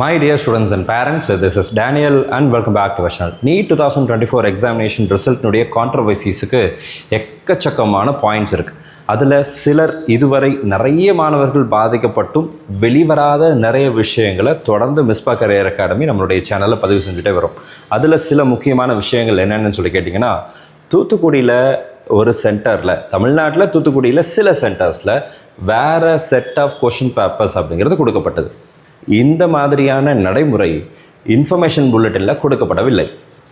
My dear students and parents, this is Daniel and welcome back to our channel. NEET 2024 examination result நுடைய கான்ட்ரவர்சிஸுக்கு எக்கச்சக்கமான points இருக்குது. அதில் சிலர் இதுவரை நிறைய மாணவர்கள் பாதிக்கப்பட்டும் வெளிவராத நிறைய விஷயங்களை தொடர்ந்து மிஸ்பா கரியர் அகாடமி நம்மளுடைய சேனலில் பதிவு செஞ்சுட்டே வரும். அதில் சில முக்கியமான விஷயங்கள் என்னென்னு சொல்லி கேட்டிங்கன்னா, தூத்துக்குடியில் ஒரு சென்டரில், தமிழ்நாட்டில் தூத்துக்குடியில் சில சென்டர்ஸில் வேறு செட் ஆஃப் கொஷின் பேப்பர்ஸ் அப்படிங்கிறது கொடுக்கப்பட்டது. இந்த மாதிரியான நடைமுறை இன்ஃபர்மேஷன் புல்லட்டினில் கொடுக்கப்படவில்லை.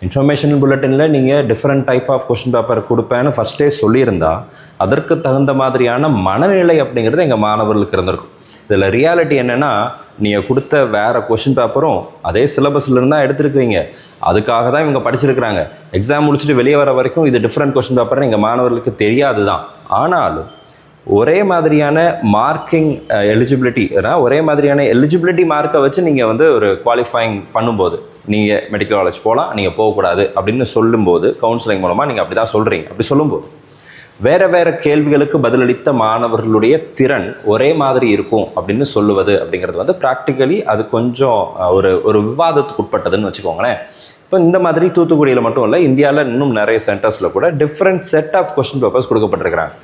இன்ஃபர்மேஷன் புல்லட்டினில் நீங்கள் different type of question paper கொடுப்பேன்னு ஃபஸ்ட்டே சொல்லியிருந்தால் அதற்கு தகுந்த மாதிரியான மனநிலை அப்படிங்கிறது எங்கள் மாணவர்களுக்கு இருந்திருக்கும். இதில் ரியாலிட்டி என்னென்னா, நீங்கள் கொடுத்த வேறு கொஷின் பேப்பரும் அதே சிலபஸ்லேருந்து தான் எடுத்துருக்குறீங்க. அதுக்காக தான் இவங்க படிச்சிருக்கிறாங்க. எக்ஸாம் முடிச்சுட்டு வெளியே வர வரைக்கும் இது டிஃப்ரெண்ட் கொஷின் பேப்பர்னு எங்கள் மாணவர்களுக்கு தெரியாது தான். ஆனாலும் ஒரே மாதிரியான மார்க்கிங் எலிஜிபிலிட்டி, ஒரே மாதிரியான எலிஜிபிலிட்டி மார்க்கை வச்சு நீங்கள் ஒரு குவாலிஃபைங் பண்ணும்போது நீங்கள் மெடிக்கல் காலேஜ் போகலாம், நீங்கள் போகக்கூடாது அப்படின்னு சொல்லும்போது, கவுன்சிலிங் மூலமாக நீங்கள் அப்படி தான் சொல்கிறீங்க. அப்படி சொல்லும்போது வேறு கேள்விகளுக்கு பதிலளித்த மாணவர்களுடைய திறன் ஒரே மாதிரி இருக்கும் அப்படின்னு சொல்லுவது அப்படிங்கிறது ப்ராக்டிக்கலி அது கொஞ்சம் ஒரு விவாதத்துக்கு உட்பட்டதுன்னு வச்சுக்கோங்களேன். இப்போ இந்த மாதிரி தூத்துக்குடியில் மட்டும் இல்லை, இந்தியாவில் இன்னும் நிறைய சென்டர்ஸில் கூட different set of question papers கொடுக்கப்பட்டிருக்கிறாங்க.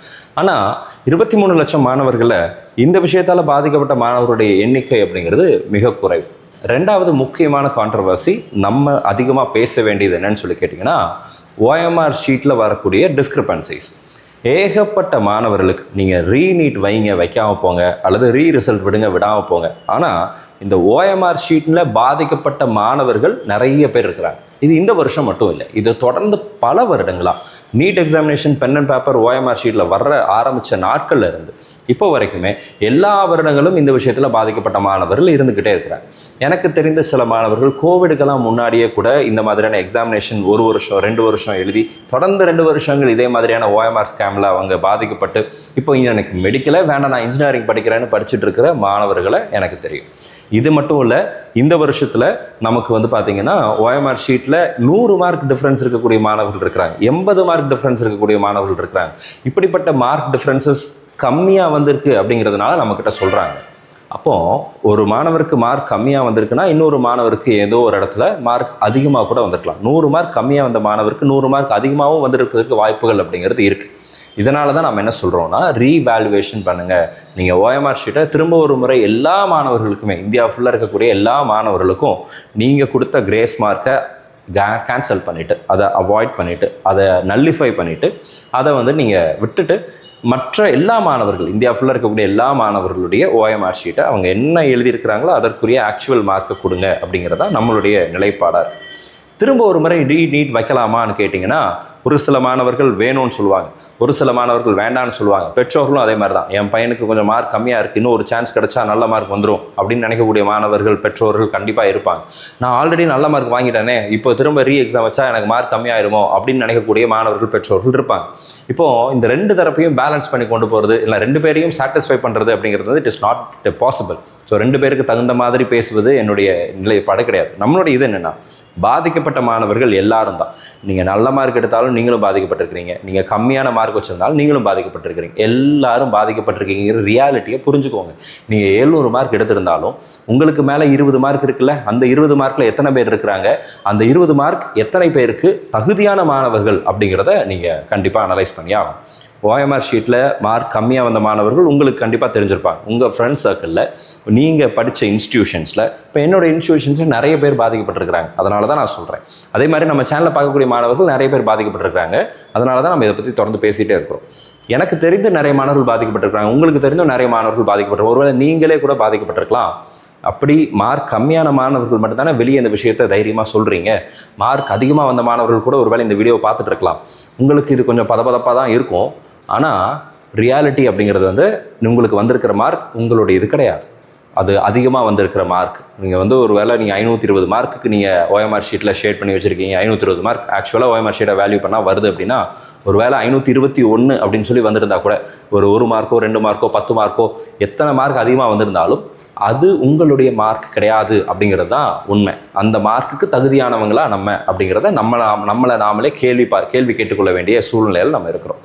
ஆனால் 23 லட்சம் மாணவர்களை இந்த விஷயத்தால் பாதிக்கப்பட்ட மாணவருடைய எண்ணிக்கை அப்படிங்கிறது மிக குறைவு. ரெண்டாவது முக்கியமான கான்ட்ரவர்சி, நம்ம அதிகமாக பேச வேண்டியது என்னன்னு சொல்லி கேட்டிங்கன்னா, ஓஎம்ஆர் ஷீட்டில் வரக்கூடிய டிஸ்கிரிப்பன்சிஸ். ஏகப்பட்ட மாணவர்களுக்கு நீங்கள் ரீநீட் வைக்காமல் போங்க, அல்லது ரிசல்ட் விடாமல் போங்க. ஆனால் இந்த ஓஎம்ஆர் ஷீட்டில் பாதிக்கப்பட்ட மாணவர்கள் நிறைய பேர் இருக்கிறாங்க. இது இந்த வருஷம் மட்டும் இல்லை, இது தொடர்ந்து பல வருடங்களாக NEET examination pen and paper OMR ஷீட்டில் ஆரம்பித்த நாட்களில் இருந்து இப்போ வரைக்குமே எல்லா வருடங்களும் இந்த விஷயத்தில் பாதிக்கப்பட்ட மாணவர்கள் இருந்துக்கிட்டே இருக்கிறாங்க. எனக்கு தெரிந்த சில மாணவர்கள் கோவிடுக்கெல்லாம் முன்னாடியே கூட இந்த மாதிரியான எக்ஸாமினேஷன் 1 வருஷம் 2 வருஷம் எழுதி தொடர்ந்து 2 வருஷங்கள் இதே மாதிரியான ஓஎம்ஆர் ஸ்கேமில் அவங்க பாதிக்கப்பட்டு இப்போ எனக்கு மெடிக்கலே வேண்டாம், நான் இன்ஜினியரிங் படிக்கிறேன்னு படிச்சுட்டு இருக்கிற மாணவர்களை எனக்கு தெரியும். இது மட்டும் இல்லை, இந்த வருஷத்தில் நமக்கு பார்த்தீங்கன்னா ஓஎம்ஆர் ஷீட்டில் 100 மார்க் டிஃப்ரென்ஸ் இருக்கக்கூடிய மாணவர்கள் இருக்கிறாங்க, 80 மார்க் டிஃப்ரென்ஸ் இருக்கக்கூடிய மாணவர்கள் இருக்கிறாங்க. இப்படிப்பட்ட மார்க் டிஃப்ரென்சஸ் கம்மியாக வந்திருக்கு அப்படிங்கிறதுனால நம்மக்கிட்ட சொல்கிறாங்க. அப்போது ஒரு மாணவருக்கு மார்க் கம்மியாக வந்திருக்குன்னா இன்னொரு மாணவருக்கு ஏதோ ஒரு இடத்துல மார்க் அதிகமாக கூட வந்திருக்கலாம். 100 மார்க் கம்மியாக வந்த மாணவருக்கு 100 மார்க் அதிகமாகவும் வந்திருக்கிறதுக்கு வாய்ப்புகள் அப்படிங்கிறது இருக்குது. இதனால தான் நம்ம என்ன சொல்கிறோம்னா, ரீவேல்யூவேஷன் பண்ணுங்கள். நீங்கள் ஓஎம்ஆர் ஷீட்டை திரும்ப ஒரு முறை எல்லா மாணவர்களுக்குமே, இந்தியா ஃபுல்லாக இருக்கக்கூடிய எல்லா மாணவர்களுக்கும் நீங்கள் கொடுத்த கிரேஸ் மார்க்கை கேன்சல் பண்ணிவிட்டு, அதை அவாய்ட் பண்ணிவிட்டு, அதை நல்லிஃபை பண்ணிவிட்டு, அதை நீங்கள் விட்டுட்டு மற்ற எல்லா மாணவர்கள், இந்தியா ஃபுல்லாக இருக்கக்கூடிய எல்லா மாணவர்களுடைய ஓஎம்ஆர் ஷீட்டை அவங்க என்ன எழுதியிருக்கிறாங்களோ அதற்குரிய ஆக்சுவல் மார்க்கை கொடுங்க அப்படிங்கிறதா நம்மளுடைய நிலைப்பாடாக இருக்குது. திரும்ப ஒரு முறை ரீநீட் வைக்கலாமான்னு கேட்டிங்கன்னா, ஒரு சில மாணவர்கள் வேணும்னு சொல்லுவாங்க, ஒரு சில மாணவர்கள் வேண்டான்னு சொல்லுவாங்க. பெற்றோர்களும் அதே மாதிரி தான், என் பையனுக்கு கொஞ்சம் மார்க் கம்மியாக இருக்குது, இன்னும் ஒரு சான்ஸ் கிடச்சா நல்ல மார்க் வந்துடும் அப்படின்னு நினைக்கக்கூடிய மாணவர்கள் பெற்றோர்கள் கண்டிப்பாக இருப்பாங்க. நான் ஆல்ரெடி நல்ல மார்க் வாங்கிட்டேனே, இப்போ திரும்ப எக்ஸாம் வச்சா எனக்கு மார்க் கம்மியாயிருமோ அப்படின்னு நினைக்கக்கூடிய மாணவர்கள் பெற்றோர்கள் இருப்பாங்க. இப்போது இந்த 2 தரப்பையும் பேலன்ஸ் பண்ணி கொண்டு போகிறது, இல்லை 2 பேரையும் சாட்டிஸ்ஃபை பண்ணுறது அப்படிங்கிறது it is not possible. So 2 பேருக்கு தகுந்த மாதிரி பேசுவது என்னுடைய நிலைப்பாடு கிடையாது. நம்மளுடைய இது என்னென்னா, பாதிக்கப்பட்ட மாணவர்கள் எல்லாரும் தான். நீங்கள் நல்ல மார்க் எடுத்தாலும் நீங்களும் பாதிக்கப்பட்டிருக்கிறீங்க, நீங்கள் கம்மியான மார்க் வச்சுருந்தாலும் நீங்களும் பாதிக்கப்பட்டிருக்கிறீங்க. எல்லாரும் பாதிக்கப்பட்டிருக்கீங்கிற ரியாலிட்டியை புரிஞ்சுக்கோங்க. நீங்கள் 700 மார்க் எடுத்திருந்தாலும் உங்களுக்கு மேலே 20 மார்க் இருக்குல்ல, அந்த 20 மார்க்கில் எத்தனை பேர் இருக்கிறாங்க, அந்த 20 மார்க் எத்தனை பேருக்கு தகுதியான மாணவர்கள் அப்படிங்கிறத நீங்கள் கண்டிப்பாக அனலைஸ் பண்ணி ஆகும். ஓஎம்ஆர் ஷீட்டில் மார்க் கம்மியாக வந்த மாணவர்கள் உங்களுக்கு கண்டிப்பாக தெரிஞ்சிருப்பாங்க. உங்கள் ஃப்ரெண்ட்ஸ் சர்க்கிளில் நீங்கள் படித்த இன்ஸ்டியூஷன்ஸில், இப்போ என்னோடய இன்ஸ்டியூஷன்ஸில் நிறைய பேர் பாதிக்கப்பட்டிருக்கிறாங்க. அதனால தான் நான் சொல்கிறேன். அதே மாதிரி நம்ம சேனலில் பார்க்கக்கூடிய மாணவர்கள் நிறைய பேர் பாதிக்கப்பட்டிருக்கிறாங்க. அதனால தான் நம்ம இதை பற்றி தொடர்ந்து பேசிகிட்டே இருக்கிறோம். எனக்கு தெரிந்து நிறைய மாணவர்கள் பாதிக்கப்பட்டிருக்கிறாங்க, உங்களுக்கு தெரிந்தும் நிறைய மாணவர்கள் பாதிக்கப்பட்டிருக்காங்க. ஒருவேளை நீங்களே கூட பாதிக்கப்பட்டிருக்கலாம். அப்படி மார்க் கம்மியான மாணவர்கள் மட்டும்தானே வெளியே இந்த விஷயத்தை தைரியமாக சொல்கிறீங்க. மார்க் அதிகமாக வந்த மாணவர்கள் கூட ஒருவேளை இந்த வீடியோவை பார்த்துட்டு இருக்கலாம். உங்களுக்கு இது கொஞ்சம் பதப்பதப்பாக தான் இருக்கும். ஆனால் ரியாலிட்டி அப்படிங்கிறது உங்களுக்கு வந்திருக்கிற மார்க் உங்களுடைய இது கிடையாது, அது அதிகமாக வந்திருக்கிற மார்க். நீங்கள் ஒரு வேளை நீங்கள் 520 மார்க்குக்கு நீங்கள் ஓஎம்ஆர் ஷீட்டில் ஷேட் பண்ணி வச்சுருக்கீங்க. 520 மார்க் ஆக்சுவலாக ஓஎம்ஆர் ஷீட்டை வேல்யூ பண்ணால் வருது அப்படின்னா, ஒரு வேளை 521 அப்படின்னு சொல்லி வந்திருந்தால் கூட ஒரு மார்க்கோ 2 மார்க்கோ 10 மார்க்கோ எத்தனை மார்க் அதிகமாக வந்திருந்தாலும் அது உங்களுடைய மார்க் கிடையாது அப்படிங்கிறது தான் உண்மை. அந்த மார்க்குக்கு தகுதியானவங்களா நம்ம அப்படிங்கிறத நம்மளை நாமளே கேள்வி கேட்டுக்கொள்ள வேண்டிய சூழ்நிலையில் நம்ம இருக்கிறோம்.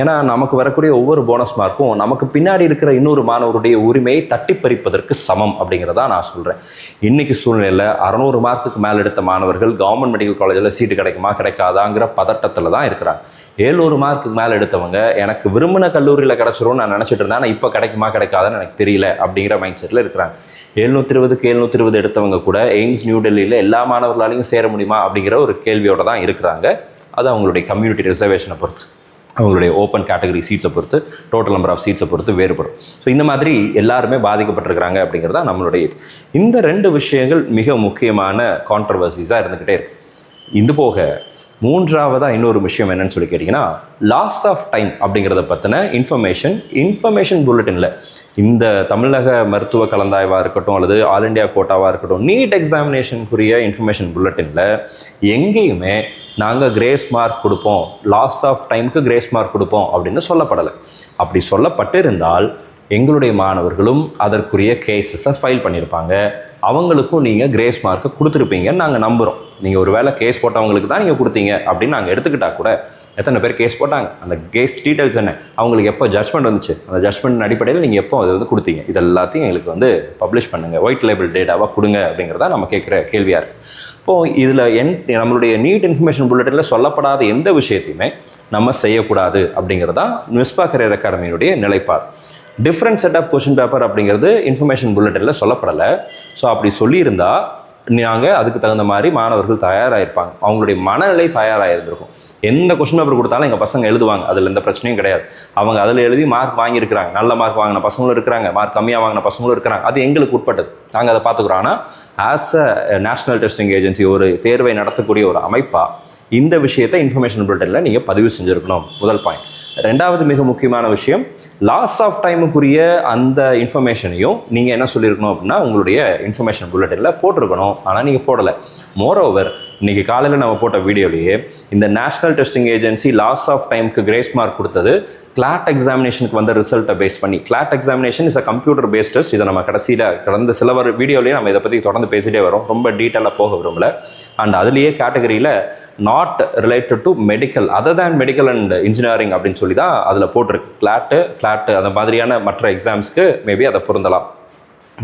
ஏன்னா நமக்கு வரக்கூடிய ஒவ்வொரு போனஸ் மார்க்கும் நமக்கு பின்னாடி இருக்கிற இன்னொரு மாணவருடைய உரிமையை தட்டி பறிப்பதற்கு சமம் அப்படிங்கிறதா நான் சொல்கிறேன். இன்றைக்கி சூழ்நிலையில் 600 மார்க்குக்கு மேலே எடுத்த மாணவர்கள் கவர்மெண்ட் மெடிக்கல் காலேஜில் சீட்டு கிடைக்குமா கிடைக்காதாங்கிற பதட்டத்தில் தான் இருக்கிறாங்க. 700 மார்க்குக்கு மேலே எடுத்தவங்க எனக்கு விரும்பின கல்லூரியில் கிடச்சிரும்னு நான் நினச்சிட்டு இருந்தேன், ஆனால் இப்போ கிடைக்குமா கிடைக்காதான்னு எனக்கு தெரியல அப்படிங்கிற மைண்ட் செட்டில் இருக்கிறாங்க. 720க்கு 720 எடுத்தவங்க கூட எய்ம்ஸ் நியூ டெல்லியில் எல்லா மாணவர்களாலையும் சேர முடியுமா அப்படிங்கிற ஒரு கேள்வியோடு தான் இருக்கிறாங்க. அது அவங்களுடைய கம்யூனிட்டி ரிசர்வேஷனை பொறுத்து, அவங்களுடைய ஓப்பன் கேட்டகரி சீட்ஸை பொறுத்து, டோட்டல் நம்பர் ஆஃப் சீட்ஸை பொறுத்து வேறுபடும். ஸோ இந்த மாதிரி எல்லாருமே பாதிக்கப்பட்டிருக்கிறாங்க அப்படிங்கிறது தான் நம்மளுடைய இது. இந்த 2 விஷயங்கள் மிக முக்கியமான கான்ட்ரவர்சிஸாக இருந்துக்கிட்டே இருக்கு. இது போக 3ஆவதாக இன்னொரு விஷயம் என்னன்னு சொல்லி கேட்டிங்கன்னா, லாஸ் ஆஃப் டைம் அப்படிங்கிறத பற்றின இன்ஃபர்மேஷன் புல்லட்டினில் இந்த தமிழக மருத்துவ கலந்தாய்வாக இருக்கட்டும் அல்லது ஆல் இண்டியா கோட்டாவாக இருக்கட்டும், நீட் எக்ஸாமினேஷனுக்குரிய இன்ஃபர்மேஷன் புல்லட்டினில் எங்கேயுமே நாங்கள் கிரேஸ் மார்க் கொடுப்போம், லாஸ் ஆஃப் டைமுக்கு கிரேஸ் மார்க் கொடுப்போம் அப்படின்னு சொல்லப்படலை. அப்படி சொல்லப்பட்டிருந்தால் எங்களுடைய மாணவர்களும் அதற்குரிய கேஸஸை ஃபைல் பண்ணியிருப்பாங்க, அவங்களுக்கும் நீங்கள் கிரேஸ் மார்க்கை கொடுத்துருப்பீங்கன்னு நாங்கள் நம்புகிறோம். நீங்கள் ஒரு வேளை கேஸ் போட்டவங்களுக்கு தான் நீங்கள் கொடுத்தீங்க அப்படின்னு நாங்கள் எடுத்துக்கிட்டால் கூட எத்தனை பேர் கேஸ் போட்டாங்க, அந்த கேஸ் டீட்டெயில்ஸ் என்ன, அவங்களுக்கு எப்போ ஜட்மெண்ட் வந்துச்சு, அந்த ஜட்மெண்ட் அடிப்படையில் நீங்கள் எப்போ அதை வந்து கொடுத்தீங்க, இது எல்லாத்தையும் எங்களுக்கு வந்து பப்ளிஷ் பண்ணுங்கள், ஒயிட் லேபிள் டேட்டாவாக கொடுங்க அப்படிங்கிறதா நம்ம கேட்குற கேள்வியாக இருக்குது. இப்போது இதில் நம்மளுடைய நீட் இன்ஃபர்மேஷன் புல்லட்டினில் சொல்லப்படாத எந்த விஷயத்தையுமே நம்ம செய்யக்கூடாது அப்படிங்கிறதான் மிஸ்பா கரியர் அகாடமியினுடைய நிலைப்பாடு. Different set of question paper அப்படிங்கிறது இன்ஃபர்மேஷன் புல்லட்டினில் சொல்லப்படலை. ஸோ அப்படி சொல்லியிருந்தால் நாங்கள் அதுக்கு தகுந்த மாதிரி மாணவர்கள் தயாராகிருப்பாங்க, அவங்களுடைய மனநிலை தயாராகிருந்திருக்கும். எந்த கொஷின் பேப்பர் கொடுத்தாலும் எங்கள் பசங்க எழுதுவாங்க, அதில் எந்த பிரச்சனையும் கிடையாது. அவங்க அதில் எழுதி மார்க் வாங்கியிருக்கிறாங்க, நல்ல மார்க் வாங்கின பசங்களும் இருக்கிறாங்க, மார்க் கம்மியாக வாங்கின பசங்களும் இருக்கிறாங்க. அது எங்களுக்கு உட்பட்டது, நாங்கள் அதை பார்த்துக்குறோம். ஆனால் as a national testing agency, ஒரு தேர்வை நடத்தக்கூடிய ஒரு அமைப்பாக இந்த விஷயத்தை இன்ஃபர்மேஷன் புல்லட்டினில் நீங்கள் பதிவு செஞ்சுருக்கணும், முதல் பாயிண்ட். 2வது மிக முக்கியமான விஷயம், லாஸ் ஆஃப் டைமுக்குரிய அந்த இன்ஃபர்மேஷனையும் நீங்கள் என்ன சொல்லியிருக்கணும் அப்படின்னா உங்களுடைய இன்ஃபர்மேஷன் புல்லட்டினில் போட்டிருக்கணும். ஆனால் நீங்கள் போடலை. மோரோவர் இன்றைக்கி காலையில் நம்ம போட்ட வீடியோலேயே இந்த national testing agency loss of டைமுக்கு கிரேஸ் மார்க் கொடுத்தது கிளாட் எக்ஸாமினேஷனுக்கு வந்த ரிசல்ட்டை பேஸ் பண்ணி. CLAT examination is a computer based test. இதை நம்ம கடைசியில் கடந்த சில வீடியோலேயே நம்ம இதை பற்றி தொடர்ந்து பேசிகிட்டே வரோம், ரொம்ப டீட்டெயிலாக போக விரும்பல. அண்ட் அதுலேயே கேட்டகரியில் not related to medical, other than medical and engineering அப்படின்னு சொல்லி தான் அதில் போட்டிருக்கு. கிளாட்டு அந்த மாதிரியான மற்ற எக்ஸாம்ஸ்க்கு மேபி அதை பொருந்தலாம்,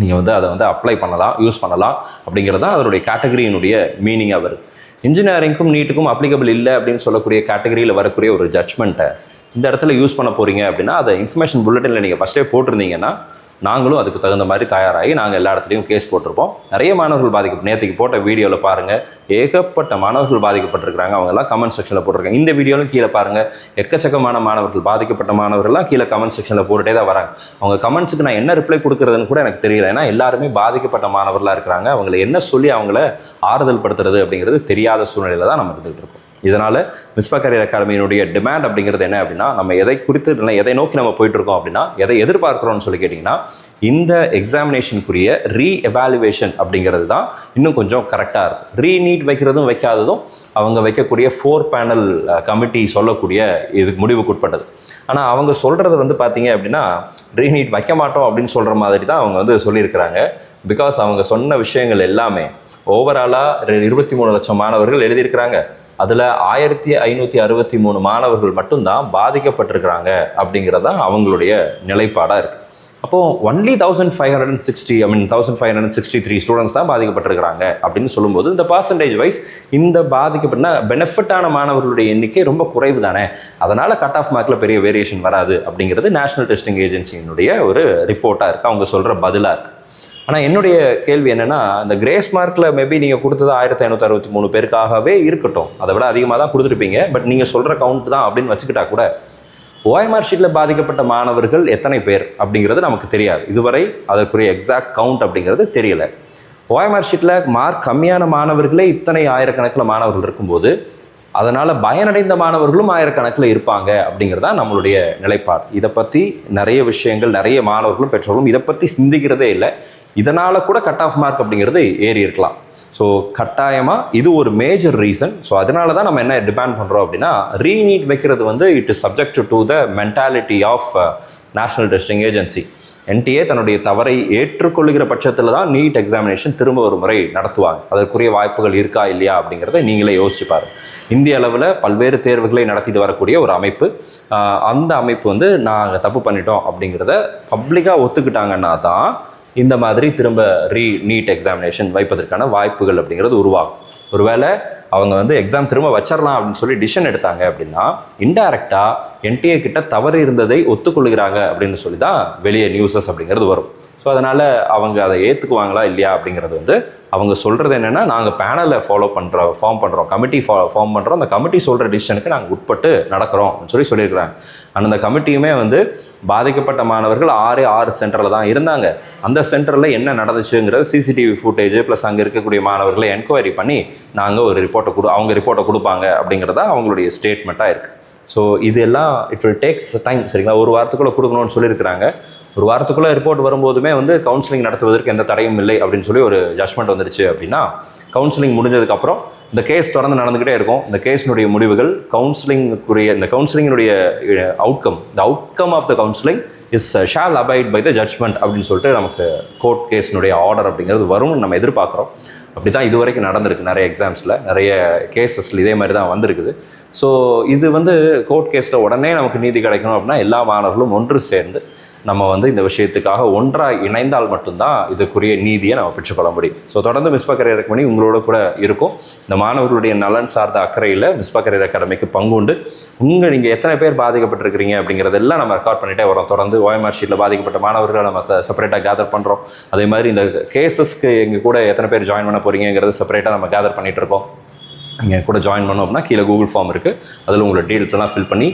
நீங்கள் வந்து அதை வந்து அப்ளை பண்ணலாம், யூஸ் பண்ணலாம் அப்படிங்கிறது தான் அதனுடைய கேட்டகரியினுடைய மீனிங்காக வருது. இன்ஜினியரிங்க்கும் நீட்டுக்கும் அப்ளிகபிள் இல்லை அப்படின்னு சொல்லக்கூடிய கேட்டகரியில் வரக்கூடிய ஒரு ஜட்மெண்ட்டை இந்த இடத்துல யூஸ் பண்ண போகிறீங்க அப்படின்னா அதை இன்ஃபர்மேஷன் புல்லட்டினில் நீங்கள் ஃபஸ்ட்டே போட்டிருந்தீங்கன்னா நாங்களும் அதுக்கு தகுந்த மாதிரி தயாராகி நாங்கள் எல்லா இடத்துலையும் கேஸ் போட்டிருப்போம். நிறைய மாணவர்கள் பாதிக்கப்பட்டு, நேற்றுக்கு போட்ட வீடியோவில் பாருங்கள், ஏகப்பட்ட மாணவர்கள் பாதிக்கப்பட்டிருக்கிறாங்க. அவங்கெல்லாம் கமெண்ட் செக்ஷனில் போட்டிருக்காங்க. இந்த வீடியோலும் கீழே பாருங்கள், எக்கச்சக்கமான மாணவர்கள், பாதிக்கப்பட்ட மாணவர்கள்லாம் கீழே கமெண்ட் செக்ஷனில் போட்டுகிட்டே தான் வராங்க. அவங்க கமெண்ட்ஸுக்கு நான் என்ன ரிப்ளை கொடுக்குறதுன்னு கூட எனக்கு தெரியல. ஏன்னா எல்லாருமே பாதிக்கப்பட்ட மாணவர்களாக இருக்கிறாங்க. அவங்களை என்ன சொல்லி அவங்கள ஆறுதல் படுத்துறது அப்படிங்கிறது தெரியாத சூழ்நிலையில் தான் நம்ம இருந்துகிட்டு இருக்கோம். இதனால் மிஸ்பா கரியர் அகாடமியினுடைய டிமாண்ட் அப்படிங்கிறது என்ன அப்படின்னா, நம்ம எதை குறித்து இல்லை எதை நோக்கி நம்ம போயிட்டுருக்கோம் அப்படின்னா, எதை எதிர்பார்க்குறோம்னு சொல்லி கேட்டிங்கன்னா, இந்த எக்ஸாமினேஷனுக்குரிய ரீஎவாலுவேஷன் அப்படிங்கிறது தான் இன்னும் கொஞ்சம் கரெக்டாக இருக்கும். ரீநீட் வைக்கிறதும் வைக்காததும் அவங்க வைக்கக்கூடிய 4 பேனல் கமிட்டி சொல்லக்கூடிய இதுக்கு முடிவுக்கு உட்பட்டது. ஆனால் அவங்க சொல்கிறது வந்து பார்த்தீங்க அப்படின்னா ரீநீட் வைக்க மாட்டோம் அப்படின்னு சொல்கிற மாதிரி தான் அவங்க வந்து சொல்லியிருக்கிறாங்க. பிகாஸ் அவங்க சொன்ன விஷயங்கள் எல்லாமே ஓவராலாக 23 லட்சம் மாணவர்கள் எழுதியிருக்கிறாங்க. அதில் 1563 மாணவர்கள் மட்டும்தான் பாதிக்கப்பட்டிருக்கிறாங்க அப்படிங்கிறது தான் அவங்களுடைய நிலைப்பாடாக இருக்குது. அப்போது ஒன்லி 1563 ஸ்டூடெண்ட்ஸ் தான் பாதிக்கப்பட்டிருக்கிறாங்க அப்படின்னு சொல்லும்போது இந்த பர்சன்டேஜ் வைஸ் இந்த பாதிக்கப்பட்ட பெனிஃபிட்டான மாணவர்களுடைய எண்ணிக்கை ரொம்ப குறைவு தானே, அதனால் கட் ஆஃப் மார்க்கில் பெரிய வேரியேஷன் வராது அப்படிங்கிறது நேஷனல் டெஸ்டிங் ஏஜென்சியினுடைய ஒரு ரிப்போர்ட்டாக இருக்குது, அவங்க சொல்கிற பதிலாக இருக்குது. ஆனால் என்னுடைய கேள்வி என்னென்னா, இந்த கிரேஸ் மார்க்கில் மேபி நீங்கள் கொடுத்தது 1563 பேருக்காகவே இருக்கட்டும், அதை விட அதிகமாக தான் கொடுத்துருப்பீங்க. பட் நீங்கள் சொல்கிற கவுண்ட் தான் அப்படின்னு வச்சுக்கிட்டா கூட ஓஎம்ஆர் ஷீட்டில் பாதிக்கப்பட்ட மாணவர்கள் எத்தனை பேர் அப்படிங்கிறது நமக்கு தெரியாது. இதுவரை அதற்குரிய எக்ஸாக்ட் கவுண்ட் அப்படிங்கிறது தெரியலை. ஓஎம்ஆர் ஷீட்டில் மார்க் கம்மியான மாணவர்களே இத்தனை ஆயிரக்கணக்கில் மாணவர்கள் இருக்கும்போது அதனால் பயனடைந்த மாணவர்களும் ஆயிரக்கணக்கில் இருப்பாங்க அப்படிங்கிறது தான் நம்மளுடைய நிலைப்பாடு. இதை பற்றி நிறைய விஷயங்கள், நிறைய மாணவர்களும் பெற்றோர்களும் இதை பற்றி சிந்திக்கிறதே இல்லை. இதனால் கூட கட் ஆஃப் மார்க் அப்படிங்கிறது ஏறி இருக்கலாம். ஸோ கட்டாயமாக இது ஒரு மேஜர் ரீசன். ஸோ அதனால தான் நம்ம என்ன டிமாண்ட் பண்ணுறோம் அப்படின்னா, ரீநீட் வைக்கிறது வந்து it is subject to the mentality of national testing agency. NTA தன்னுடைய தவறை ஏற்றுக்கொள்கிற பட்சத்தில் தான் நீட் எக்ஸாமினேஷன் திரும்ப ஒரு முறை நடத்துவாங்க. அதற்குரிய வாய்ப்புகள் இருக்கா இல்லையா அப்படிங்கிறத நீங்களே யோசிச்சு பாருங்க. இந்திய அளவில் பல்வேறு தேர்வுகளை நடத்திட்டு வரக்கூடிய ஒரு அமைப்பு, அந்த அமைப்பு வந்து நாங்கள் தப்பு பண்ணிட்டோம் அப்படிங்கிறத பப்ளிக்காக ஒத்துக்கிட்டாங்கன்னா தான் இந்த மாதிரி திரும்ப நீட் எக்ஸாமினேஷன் வைப்பதற்கான வாய்ப்புகள் அப்படிங்கிறது உருவாகும். ஒருவேளை அவங்க வந்து எக்ஸாம் திரும்ப வச்சிடலாம் அப்படின்னு சொல்லி டிசிஷன் எடுத்தாங்க அப்படின்னா இன்டைரக்டாக என்டிஏ கிட்ட தவறு இருந்ததை ஒத்துக்கொள்கிறாங்க அப்படின்னு சொல்லி தான் வெளியே நியூஸஸ் அப்படிங்கிறது வரும். ஸோ அதனால் அவங்க அதை ஏற்றுக்குவாங்களா இல்லையா அப்படிங்கிறது வந்து அவங்க சொல்கிறது என்னென்னா, நாங்கள் பேனலை ஃபார்ம் பண்ணுறோம், கமிட்டி ஃபார்ம் பண்ணுறோம், அந்த கமிட்டி சொல்கிற டிசிஷனுக்கு நாங்கள் உட்பட்டு நடக்கிறோம் அப்படின்னு சொல்லியிருக்கிறாங்க. ஆனால் அந்த கமிட்டியுமே வந்து பாதிக்கப்பட்ட மாணவர்கள் 6 சென்டரில் தான் இருந்தாங்க. அந்த சென்டரில் என்ன நடந்துச்சுங்கிறது சிசிடிவி ஃபுட்டேஜ் ப்ளஸ் அங்கே இருக்கக்கூடிய மாணவர்களை என்கொயரி பண்ணி நாங்கள் ஒரு அவங்க ரிப்போர்ட்டை கொடுப்பாங்க அப்படிங்கிறதா அவங்களுடைய ஸ்டேட்மெண்ட்டாக இருக்குது. ஸோ இது எல்லாம் இட் வில் டேக்ஸ் டைம். சரிங்களா, ஒரு வாரத்துக்குள்ளே கொடுக்கணும்னு சொல்லியிருக்கிறாங்க. ஒரு வாரத்துக்குள்ளே ரிப்போர்ட் வரும்போதுமே வந்து கவுன்சிலிங் நடத்துவதற்கு எந்த தடையும் இல்லை அப்படின்னு சொல்லி ஒரு ஜட்மெண்ட் வந்துருச்சு அப்படின்னா, கவுன்சிலிங் முடிஞ்சதுக்கப்புறம் இந்த கேஸ் தொடர்ந்து நடந்துக்கிட்டே இருக்கும். இந்த கேஸினுடைய முடிவுகள் இந்த கவுன்சிலிங்கினுடைய outcome of the counselling is shall abide by the judgment அப்படின்னு சொல்லிட்டு நமக்கு கோர்ட் கேஸினுடைய ஆர்டர் அப்படிங்கிறது வரும்னு நம்ம எதிர்பார்க்குறோம். அப்படி தான் இது வரைக்கும் நடந்திருக்கு. நிறைய எக்ஸாம்ஸில் நிறைய கேசஸில் இதே மாதிரி தான் வந்திருக்குது. ஸோ இது வந்து கோர்ட் கேஸில் உடனே நமக்கு நீதி கிடைக்கணும் அப்படின்னா எல்லா மாணவர்களும் ஒன்று சேர்ந்து நம்ம வந்து இந்த விஷயத்துக்காக ஒன்றாக இணைந்தால் மட்டும்தான் இதுக்குரிய நீதியை நம்ம பெற்றுக்கொள்ள முடியும். ஸோ தொடர்ந்து மிஸ்பா கரியர் அகாடமி உங்களோட கூட இருக்கும். இந்த மாணவர்களுடைய நலன் சார்ந்த அக்கறையில் மிஸ்பா கரியர் அகாடமிக்கு பங்குண்டு நீங்கள் எத்தனை பேர் பாதிக்கப்பட்டிருக்கிறீங்க அப்படிங்கிறதெல்லாம் நம்ம ரெக்கார்ட் பண்ணிகிட்டே வரோம். தொடர்ந்து ஓஎம்ஆர் ஷீட்டில் பாதிக்கப்பட்ட மாணவர்களை நம்ம செப்பரேட்டாக கேதர் பண்ணுறோம். அதே மாதிரி இந்த கேசஸ்க்கு எங்கள் கூட எத்தனை பேர் ஜாயின் பண்ண போகிறீங்கிறத செப்பரேட்டாக நம்ம கேதர் பண்ணிகிட்டு இருக்கோம். நீங்கள் கூட ஜாயின் பண்ணோம் அப்படின்னா கீழே கூகுள் ஃபார்ம் இருக்குது, அதில் உங்களோட டீட்டெயில்ஸ் எல்லாம் ஃபில் பண்ணி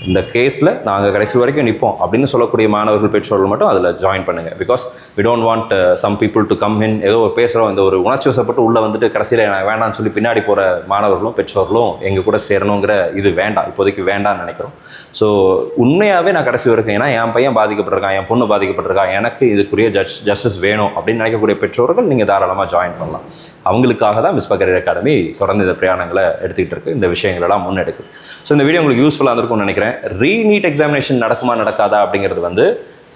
இந்த கேஸில் நாங்கள் கடைசி வரைக்கும் நிற்போம் அப்படின்னு சொல்லக்கூடிய மாணவர்கள் பெற்றோர்கள் மட்டும் அதில் ஜாயின் பண்ணுங்கள். Because we don't want some people to come in, ஏதோ பேசுகிறோம் இந்த ஒரு உணர்ச்சி வசப்பட்டு உள்ளே வந்துட்டு கடைசியில் எனக்கு வேண்டாம்னு சொல்லி பின்னாடி போகிற மாணவர்களும் பெற்றோர்களும் எங்கள் கூட சேரணுங்கிற இது வேண்டாம், இப்போதைக்கு வேண்டாம்னு நினைக்கிறோம். ஸோ உண்மையாகவே நான் கடைசி வரைக்கும், ஏன்னா என் பையன் பாதிக்கப்பட்டிருக்கான், என் பொண்ணு பாதிக்கப்பட்டிருக்கான், எனக்கு இதுக்குரிய ஜஸ்டிஸ் வேணும் அப்படின்னு நினைக்கக்கூடிய பெற்றோர்கள் நீங்கள் தாராளமாக ஜாயின் பண்ணலாம். அவங்களுக்காக தான் மிஸ்பா கரியர் அகாடமி தொடர்ந்து இந்த பிரயாணங்களை எடுத்துக்கிட்டு இருக்குது, இந்த விஷயங்களெல்லாம் முன்னெடுக்குது. ஸோ இந்த வீடியோ உங்களுக்கு யூஸ்ஃபுல்லாக இருந்திருக்கும்னு நினைக்கிறேன். நீட் எக்ஸாமினேஷன் நடக்குமா நடக்காதா அப்படிங்கிறது வந்து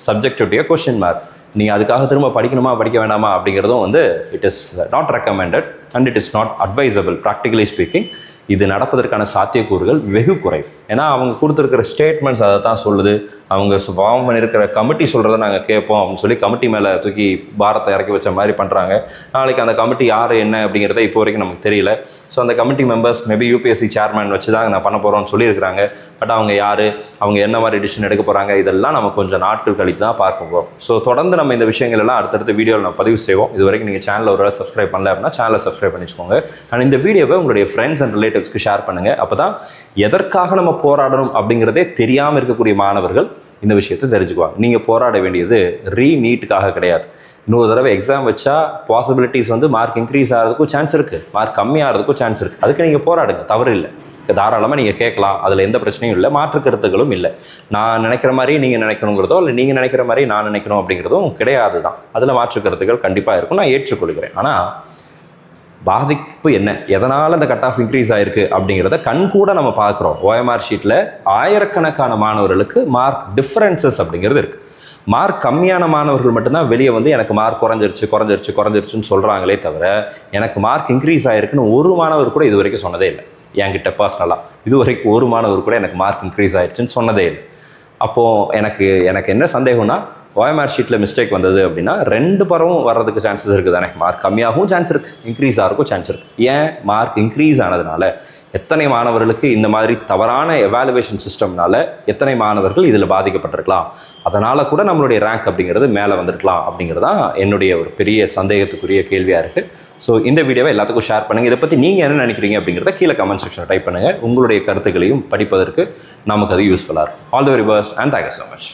சப்ஜெக்டிவ் கொஸ்டின் மார்க். நீங்கள் அதுக்காக திரும்ப படிக்கணுமா படிக்க வேண்டாமா அப்படிங்கிறதும் வந்து it is not recommended and it is not advisable. Practically speaking இது நடப்பதற்கான சாத்தியக்கூறுகள் வெகு குறைவு. ஏன்னா அவங்க கொடுத்துருக்கிற ஸ்டேட்மெண்ட்ஸ் அதை தான் சொல்லுது. அவங்க ஃபார்ம் பண்ணியிருக்கிற கமிட்டி சொல்கிறத நாங்கள் கேட்போம் அப்படின்னு சொல்லி கமிட்டி மேலே தூக்கி பாரத்தை இறக்கி வச்ச மாதிரி பண்ணுறாங்க. நாளைக்கு அந்த கமிட்டி யார் என்ன அப்படிங்கிறத இப்போ வரைக்கும் நமக்கு தெரியல. ஸோ அந்த committee members maybe UPSC chairman வச்சு தான் நான் பண்ண போகிறோம்னு சொல்லியிருக்கிறாங்க. பட் அவங்க யார், அவங்க என்ன மாதிரி டிசிஷன் எடுக்க போகிறாங்க, இதெல்லாம் நம்ம கொஞ்சம் நாட்கள் கழித்து தான் பார்க்க போகிறோம். ஸோ தொடர்ந்து நம்ம இந்த விஷயங்கள் எல்லாம் அடுத்தடுத்த வீடியோவில் நம்ம பதிவு செய்வோம். இது வரைக்கும் நீங்கள் சேனலில் ஒரு சப்ஸ்கிரைப் பண்ணல அப்படின்னா சேனலை சப்ஸ்கிரைப் பண்ணிச்சுக்கோங்க. அண்ட் இந்த வீடியோவை உங்களுடைய ஃப்ரெண்ட்ஸ் அண்ட் ரிலேட்டிவ்ஸ்க்கு ஷேர் பண்ணுங்கள். அப்போ தான் எதற்காக நம்ம போராடணும் அப்படிங்கிறதே தெரியாமல் இருக்கக்கூடிய மாணவர்கள் இந்த விஷயத்தை தெரிஞ்சுக்குவாங்க. நீங்கள் போராட வேண்டியது நீட்டுக்காக கிடையாது. இன்னொரு தடவை எக்ஸாம் வச்சா பாசிபிலிட்டிஸ் வந்து மார்க் இன்க்ரீஸ் ஆகிறதுக்கும் சான்ஸ் இருக்குது, மார்க் கம்மியாகிறதுக்கும் சான்ஸ் இருக்குது. அதுக்கு நீங்கள் போராடுங்க, தவறு இல்லை. தாராளமாக நீங்கள் கேட்கலாம், அதில் எந்த பிரச்சனையும் இல்லை, மாற்று கருத்துக்களும் இல்லை. நான் நினைக்கிற மாதிரி நீங்கள் நினைக்கணுங்கிறதோ இல்லை நீங்கள் நினைக்கிற மாதிரி நான் நினைக்கணும் அப்படிங்கிறதும் கிடையாது தான். அதில் மாற்று கருத்துக்கள் கண்டிப்பாக இருக்கும், நான் ஏற்றுக்கொள்கிறேன். ஆனால் பாதிப்பு என்ன, எதனால் அந்த கட் ஆஃப் இன்க்ரீஸ் ஆகிருக்கு அப்படிங்கிறத கூட நம்ம பார்க்குறோம். ஓஎம்ஆர் ஷீட்டில் ஆயிரக்கணக்கான மாணவர்களுக்கு மார்க் டிஃப்ரென்சஸ் அப்படிங்கிறது இருக்குது. மார்க் கம்மியான மாணவர்கள் மட்டும்தான் வெளியே வந்து எனக்கு மார்க் குறைஞ்சிருச்சுன்னு சொல்கிறாங்களே தவிர எனக்கு மார்க் இன்க்ரீஸ் ஆகிருக்குன்னு ஒரு மாணவர் கூட இது வரைக்கும் சொன்னதே இல்லை. என்கிட்ட பர்சனலாக இது வரைக்கும் ஒரு மாணவர் கூட எனக்கு மார்க் இன்க்ரீஸ் ஆகிடுச்சுன்னு சொன்னதே இல்லை. அப்போது எனக்கு என்ன சந்தேகம்னா, ஓஎம்ஆர் ஷீட்டில் மிஸ்டேக் வந்தது அப்படின்னா 2 பரவும் வர்றதுக்கு சான்சஸ் இருக்குது தானே. மார்க் கம்மியாகவும் சான்ஸ் இருக்குது, இன்க்ரீஸ் ஆகிறதுக்கும் சான்ஸ் இருக்குது. ஏன் மார்க் இன்க்ரீஸ் ஆனதுனால எத்தனை மாணவர்களுக்கு இந்த மாதிரி தவறான எவாலுவேஷன் சிஸ்டம்னால எத்தனை மாணவர்கள் இதில் பாதிக்கப்பட்டிருக்கலாம், அதனால் கூட நம்மளுடைய ரேங்க் அப்படிங்கிறது மேலே வந்திருக்கலாம் அப்படிங்கிறது தான் என்னுடைய ஒரு பெரிய சந்தேகத்துக்குரிய கேள்வியாக இருக்குது. ஸோ இந்த வீடியோவை எல்லாத்துக்கும் ஷேர் பண்ணுங்கள். இதை பற்றி நீங்கள் என்ன நினைக்கிறீங்க அப்படிங்கிறத கீழே கமெண்ட் செக்ஷனில் டைப் பண்ணுங்கள். உங்களுடைய கருத்துக்களையும் படிப்பதற்கு நமக்கு அது யூஸ்ஃபுல்லாக இருக்கும். All the very best and thank you so much.